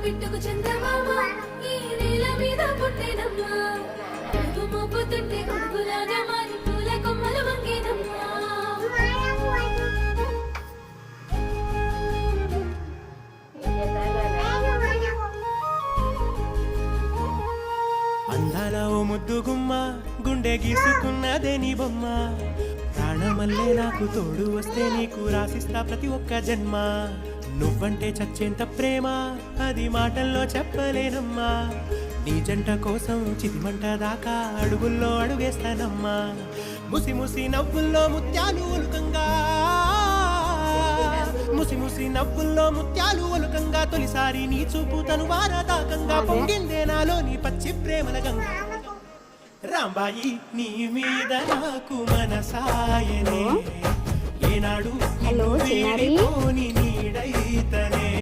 బిట్టుకు చందమామ ఈ నేల మీద పుట్టేనమ్మా కొడుకు మోపుతుంటే కొడుకులాగా మారి పూల కొమ్మలు వంగేనమ్మా అందాల ఓ ముద్దు గుమ్మ గుండె గీసుకున్నదే నీ బొమ్మ ప్రాణమల్లే నాకు తోడు వస్తే నీకు రాసిస్తా ప్రతి ఒక్క జన్మ నువ్వంటే చచ్చేంత ప్రేమ అది మాటల్లో చెప్పలేనమ్మా నీ జంట కోసం చితిమంట దాకా అడుగుల్లో అడుగేస్తానమ్మా ముసి ముసి నవ్వుల్లో ముత్యాలు ఒలుకంగా ముసి ముసి నవ్వుల్లో ముత్యాలు ఒలుకంగా తొలిసారి నీ చూపు తను వారదాకంగా పొంగిందే నాలో నీ పచ్చి ప్రేమల గంగా రాంబాయి నీ మీద నాకు మనసాయనే ఏనాడు హలో చిన్నారి నీడైతనే